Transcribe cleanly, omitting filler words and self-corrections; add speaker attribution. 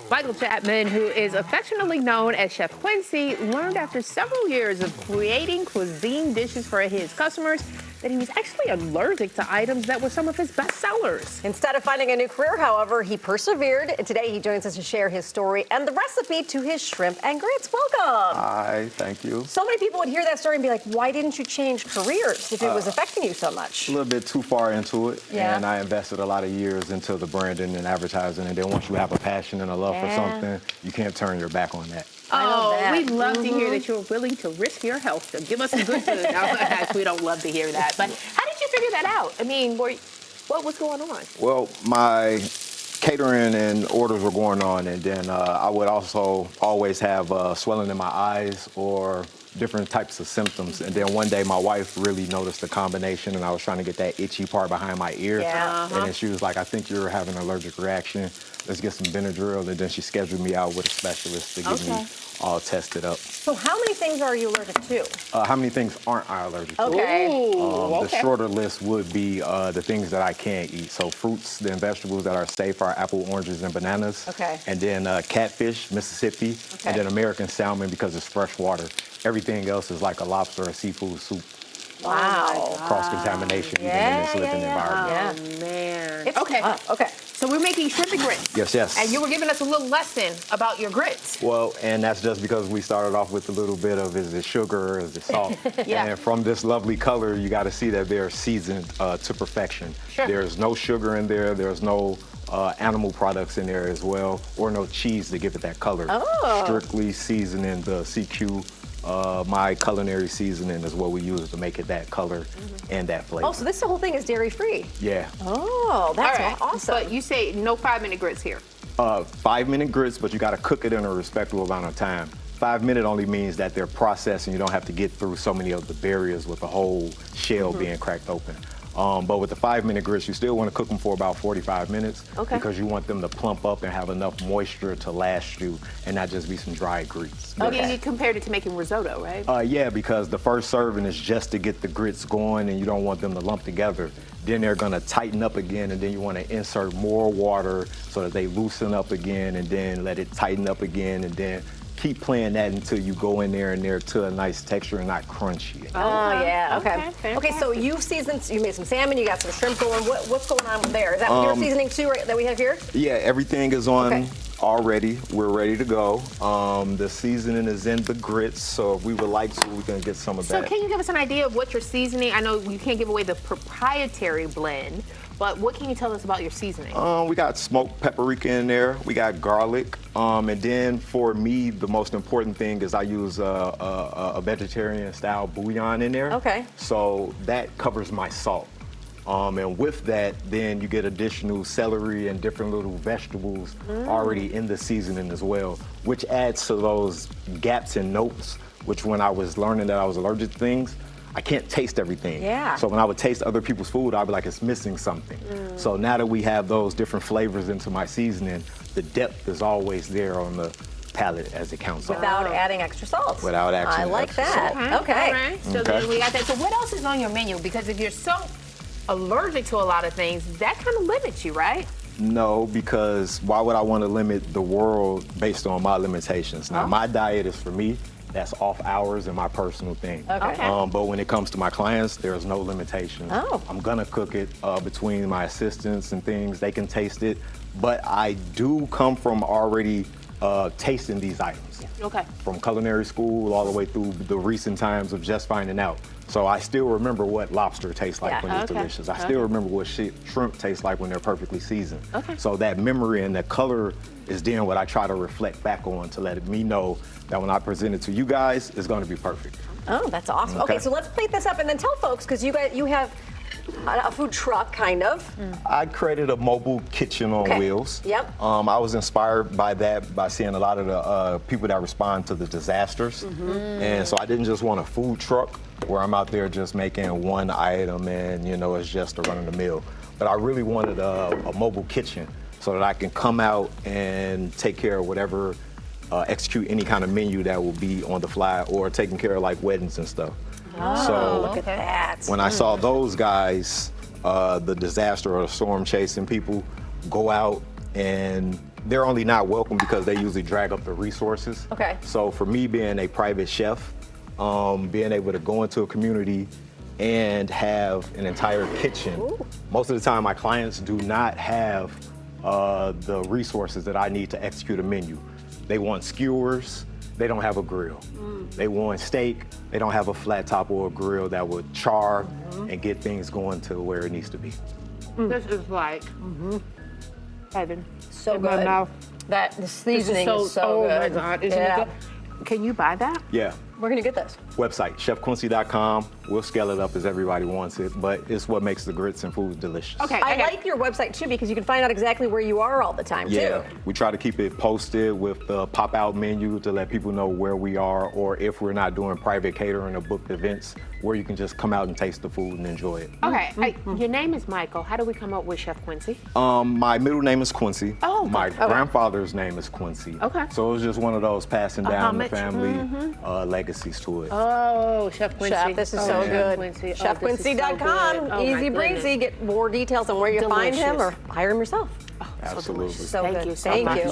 Speaker 1: Michael Chapman, who is affectionately known as Chef Quincy, learned after several years of creating cuisine dishes for his customers that he was actually allergic to items that were some of his best sellers.
Speaker 2: Instead of finding a new career, however, he persevered. And today he joins us to share his story and the recipe to his shrimp and grits. Welcome.
Speaker 3: Hi, thank you.
Speaker 2: So many people would hear that story and be like, why didn't you change careers if it was affecting you so much?
Speaker 3: A little bit too far into it,
Speaker 2: Yeah.
Speaker 3: and I invested a lot of years into the branding and advertising, and then once you have a passion and a love for something, you can't turn your back on that.
Speaker 1: Oh, we'd love to hear that you're willing to risk your health to give us some good food. Actually, we don't love to hear that. But how did you figure that out? I mean, what was going on?
Speaker 3: Well, my catering and orders were going on, and then I would also always have swelling in my eyes or different types of symptoms. And then one day my wife really noticed the combination, and I was trying to get that itchy part behind my ear.
Speaker 2: Yeah.
Speaker 3: And then she was like, I think you're having an allergic reaction. Let's get some Benadryl. And then she scheduled me out with a specialist to get me all tested up.
Speaker 2: So how many things are you allergic to?
Speaker 3: How many things aren't I allergic to?
Speaker 2: Okay.
Speaker 3: The shorter list would be the things that I can't eat. So fruits and vegetables that are safe are apple, oranges, and bananas.
Speaker 2: Okay.
Speaker 3: And then catfish, Mississippi, and then American salmon because it's fresh water. Everything else is like a lobster or seafood soup.
Speaker 2: Wow.
Speaker 3: Cross-contamination even in this living environment.
Speaker 1: Oh, man.
Speaker 2: It's
Speaker 1: Okay.
Speaker 2: tough. Okay.
Speaker 1: So we're making shrimp and grits.
Speaker 3: Yes, yes.
Speaker 1: And you were giving us a little lesson about your grits.
Speaker 3: Well, and that's just because we started off with a little bit of, is it sugar or is it salt?
Speaker 1: Yeah.
Speaker 3: And from this lovely color, you got to see that they're seasoned to perfection.
Speaker 1: Sure.
Speaker 3: There's no sugar in there. There's no animal products in there as well, or no cheese to give it that color.
Speaker 2: Oh.
Speaker 3: Strictly seasoning, the CQ. My culinary seasoning is what we use to make it that color and that flavor.
Speaker 2: Oh, so this whole thing is dairy-free?
Speaker 3: Yeah.
Speaker 2: Oh, that's awesome.
Speaker 1: But you say no 5-minute grits here.
Speaker 3: 5-minute grits, but you got to cook it in a respectable amount of time. 5-minute only means that they're processed and you don't have to get through so many of the barriers with the whole shell being cracked open. But with the 5-minute grits, you still want to cook them for about 45 minutes because you want them to plump up and have enough moisture to last you and not just be some dry grease.
Speaker 1: Okay. You compared it to making risotto, right?
Speaker 3: Yeah, because the first serving is just to get the grits going and you don't want them to lump together. Then they're going to tighten up again, and then you want to insert more water so that they loosen up again, and then let it tighten up again, and then keep playing that until you go in there and they're to a nice texture and not crunchy.
Speaker 2: Oh, yeah, okay. Okay, so you made some salmon, you got some shrimp going. What's going on there? Is that your seasoning too, right, that we have here?
Speaker 3: Yeah, everything is on already. We're ready to go. The seasoning is in the grits, so if we would like to, we can get some of that.
Speaker 1: So can you give us an idea of what you're seasoning? I know you can't give away the proprietary blend, but what can you tell us about your seasoning?
Speaker 3: We got smoked paprika in there. We got garlic. And then for me, the most important thing is I use a vegetarian style bouillon in there.
Speaker 2: Okay.
Speaker 3: So that covers my salt. And with that, then you get additional celery and different little vegetables already in the seasoning as well, which adds to those gaps and notes, which when I was learning that I was allergic to things, I can't taste everything.
Speaker 2: Yeah.
Speaker 3: So when I would taste other people's food, I'd be like, it's missing something. So now that we have those different flavors into my seasoning, the depth is always there on the palate as it counts on.
Speaker 2: Without adding extra salt.
Speaker 3: Without actually
Speaker 2: I like
Speaker 3: extra
Speaker 2: that.
Speaker 3: salt.
Speaker 2: Okay.
Speaker 1: All right. So then we got that. So what else is on your menu? Because if you're so allergic to a lot of things, that kind of limits you, right?
Speaker 3: No, because why would I want to limit the world based on my limitations? Now, my diet is for me. That's off hours and my personal thing.
Speaker 2: Okay.
Speaker 3: But when it comes to my clients, there's no limitation.
Speaker 2: Oh.
Speaker 3: I'm gonna cook it between my assistants and things. They can taste it, but I do come from already tasting these items.
Speaker 1: Okay.
Speaker 3: From culinary school all the way through the recent times of just finding out. So I still remember what lobster tastes like when it's delicious. I still remember what shrimp tastes like when they're perfectly seasoned.
Speaker 1: Okay.
Speaker 3: So that memory and that color is then what I try to reflect back on to let me know that when I present it to you guys, it's going to be perfect.
Speaker 2: Oh, that's awesome. Okay, so let's plate this up and then tell folks, because you have a food truck, kind of.
Speaker 3: I created a mobile kitchen on wheels.
Speaker 2: Yep.
Speaker 3: I was inspired by that by seeing a lot of the people that respond to the disasters. And so I didn't just want a food truck where I'm out there just making one item and, you know, it's just a run of the mill. But I really wanted a mobile kitchen so that I can come out and take care of whatever, execute any kind of menu that will be on the fly or taking care of like weddings and stuff.
Speaker 2: Oh, look at that.
Speaker 3: When I saw those guys, the disaster or the storm chasing people, go out and they're only not welcome because they usually drag up the resources.
Speaker 2: Okay.
Speaker 3: So for me being a private chef, being able to go into a community and have an entire kitchen.
Speaker 2: Ooh.
Speaker 3: Most of the time, my clients do not have the resources that I need to execute a menu. They want skewers, they don't have a grill. They want steak, they don't have a flat top or a grill that would char and get things going to where it needs to be.
Speaker 1: This is like heaven.
Speaker 2: So
Speaker 1: in
Speaker 2: good.
Speaker 1: my mouth.
Speaker 2: That the seasoning is so
Speaker 1: oh
Speaker 2: good.
Speaker 1: my God, isn't
Speaker 2: Yeah.
Speaker 1: it good? Can you buy that?
Speaker 3: Yeah.
Speaker 2: Where can you get this?
Speaker 3: Website, chefquincy.com. We'll scale it up as everybody wants it, but it's what makes the grits and foods delicious.
Speaker 1: Okay.
Speaker 2: I like your website too because you can find out exactly where you are all the time
Speaker 3: Yeah,
Speaker 2: too.
Speaker 3: we try to keep it posted with the pop-out menu to let people know where we are, or if we're not doing private catering or booked events, where you can just come out and taste the food and enjoy it.
Speaker 1: Okay. Your name is Michael. How do we come up with Chef Quincy?
Speaker 3: My middle name is Quincy.
Speaker 1: Oh,
Speaker 3: my
Speaker 1: okay.
Speaker 3: grandfather's name is Quincy.
Speaker 1: Okay.
Speaker 3: So it was just one of those passing down the
Speaker 1: homage.
Speaker 3: family legacies to it.
Speaker 1: Oh, Chef Quincy.
Speaker 2: Chef, this is
Speaker 1: Oh,
Speaker 2: so
Speaker 1: Chef
Speaker 2: good.
Speaker 1: Quincy. Oh, this is so
Speaker 2: Chefquincy.com.
Speaker 1: good. Oh, my
Speaker 2: Easy
Speaker 1: goodness.
Speaker 2: breezy. Get more details on where you find him or
Speaker 1: Delicious.
Speaker 2: hire him yourself.
Speaker 3: Absolutely.
Speaker 2: So
Speaker 1: Thank
Speaker 2: good.
Speaker 1: you so
Speaker 2: Thank
Speaker 1: much.
Speaker 2: you.